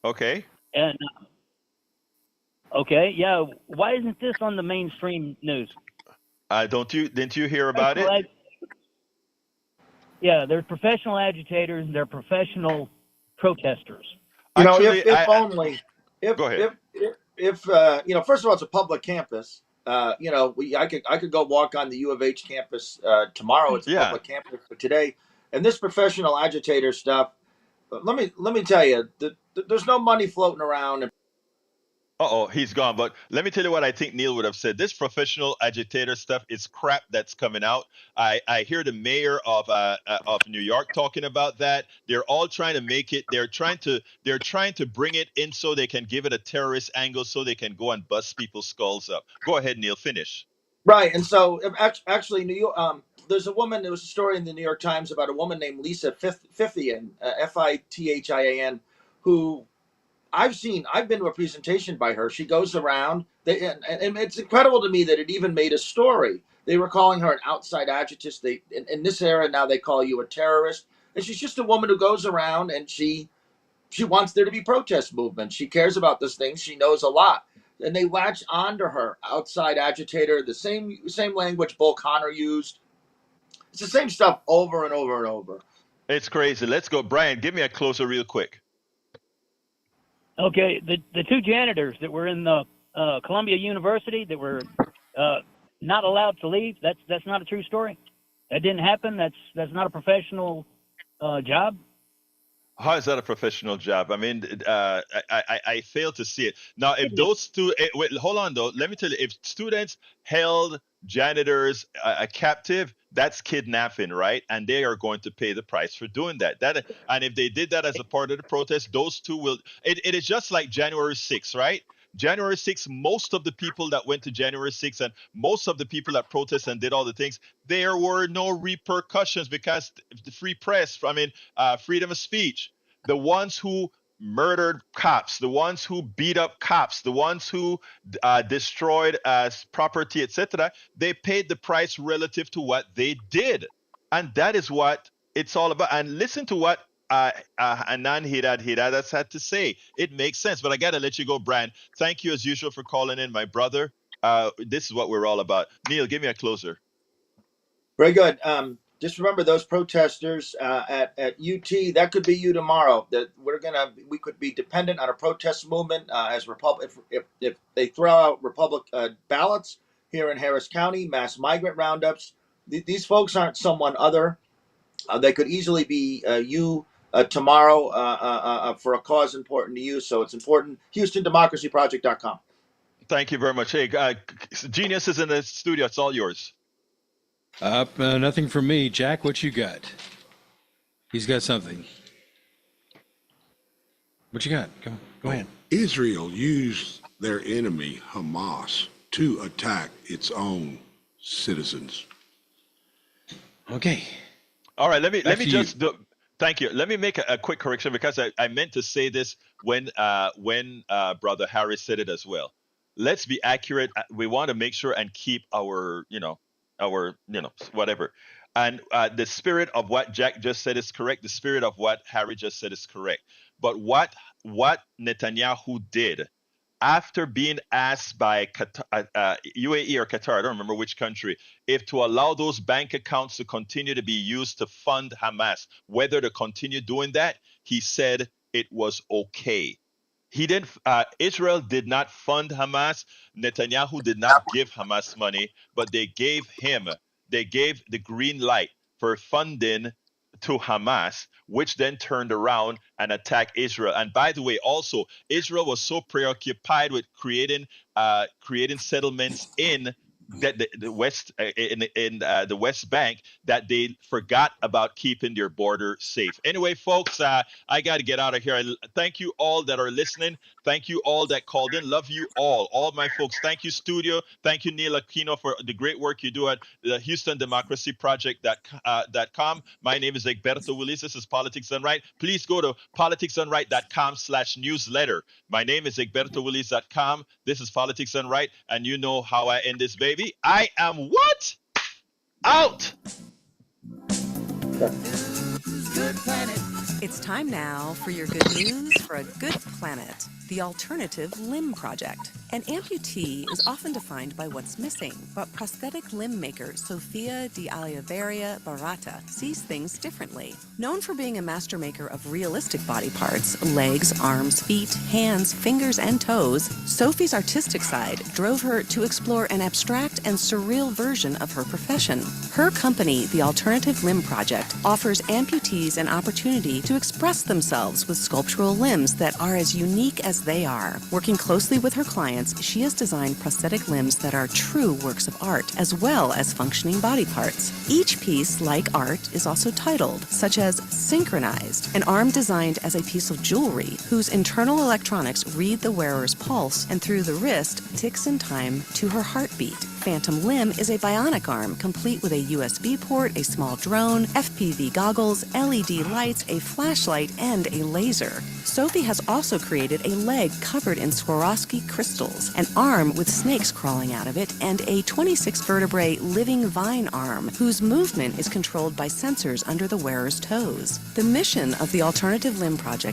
Okay. And why isn't this on the mainstream news? Didn't you hear about it? Yeah, they're professional agitators. They're professional protesters. Actually, if first of all, it's a public campus. I could go walk on the U of H campus tomorrow. It's a public campus for today. And this professional agitator stuff, let me tell you, there's no money floating around. He's gone. But let me tell you what I think Neil would have said. This professional agitator stuff is crap that's coming out. I hear the mayor of New York talking about that. They're all trying to make it. They're trying to bring it in so they can give it a terrorist angle, so they can go and bust people's skulls up. Go ahead, Neil. Finish. Right. And so actually, New York. There's a woman. There was a story in the New York Times about a woman named Lisa Fithian, Fithian, who I've been to a presentation by her. She goes around, and it's incredible to me that it even made a story. They were calling her an outside agitist. In this era now they call you a terrorist. And she's just a woman who goes around and she wants there to be protest movements. She cares about this thing. She knows a lot. And they latch onto her, outside agitator, the same language Bull Connor used. It's the same stuff over and over and over. It's crazy. Let's go. Brian, give me a closer real quick. Okay, the two janitors that were in the Columbia University that were not allowed to leave, that's not a true story. That didn't happen. That's not a professional job. How is that a professional job? I mean, I fail to see it. Now, if those two, wait, hold on though. Let me tell you, if students held janitors captive, that's kidnapping, right? And they are going to pay the price for doing that. And if they did that as a part of the protest, those two will. It is just like January 6th, right? January 6th, most of the people that went to January 6th and most of the people that protested and did all the things, there were no repercussions because the free press, freedom of speech, the ones who murdered cops, the ones who beat up cops, the ones who destroyed property, etc., they paid the price relative to what they did. And that is what it's all about. And listen to what Anand Giridaradas had to say. It makes sense, but I got to let you go, Brian. Thank you, as usual, for calling in, my brother. This is what we're all about. Neil, give me a closer. Very good. Just remember those protesters at UT. That could be you tomorrow. That we could be dependent on a protest movement as if they throw out ballots here in Harris County, mass migrant roundups. These folks aren't someone other. They could easily be you tomorrow for a cause important to you. So it's important. HoustonDemocracyProject.com. Thank you very much. Hey, Genius is in the studio. It's all yours. Nothing from me. Jack, what you got? He's got something. What you got? Go ahead. Israel used their enemy, Hamas, to attack its own citizens. Okay. All right. Let me just do. Thank you. Let me make a quick correction because I meant to say this when Brother Harris said it as well. Let's be accurate. We want to make sure and keep our whatever. And the spirit of what Jack just said is correct. The spirit of what Harry just said is correct. But what Netanyahu did after being asked by UAE or Qatar, I don't remember which country, if to allow those bank accounts to continue to be used to fund Hamas, whether to continue doing that, he said it was okay. He didn't. Israel did not fund Hamas. Netanyahu did not give Hamas money, but they gave the green light for funding to Hamas, which then turned around and attacked Israel. And by the way, also Israel was so preoccupied with creating settlements in the West in the West Bank that they forgot about keeping their border safe. Anyway, folks, I got to get out of here. Thank you all that are listening. Thank you all that called in. Love you all my folks. Thank you, studio. Thank you, Neil Aquino, for the great work you do at the HoustonDemocracyProject.com. My name is Egberto Willis. This is Politics Done Right. Please go to politicsdoneright.com/newsletter. My name is EgbertoWillis.com. This is Politics Done Right, and you know how I end this, baby. I am what? Out. Good Planet. It's time now for your good news for a good planet. The Alternative Limb Project. An amputee is often defined by what's missing, but prosthetic limb maker Sofia de Oliveira Barata sees things differently. Known for being a master maker of realistic body parts, legs, arms, feet, hands, fingers, and toes, Sophie's artistic side drove her to explore an abstract and surreal version of her profession. Her company, the Alternative Limb Project, offers amputees an opportunity to express themselves with sculptural limbs that are as unique as they are. Working closely with her clients, she has designed prosthetic limbs that are true works of art, as well as functioning body parts. Each piece, like art, is also titled, such as Synchronized, an arm designed as a piece of jewelry whose internal electronics read the wearer's pulse and through the wrist ticks in time to her heartbeat. Phantom Limb is a bionic arm complete with a USB port, a small drone, FPV goggles, LED lights, a flashlight, and a laser. Sophie has also created a leg covered in Swarovski crystals, an arm with snakes crawling out of it, and a 26-vertebrae living vine arm whose movement is controlled by sensors under the wearer's toes. The mission of the Alternative Limb Project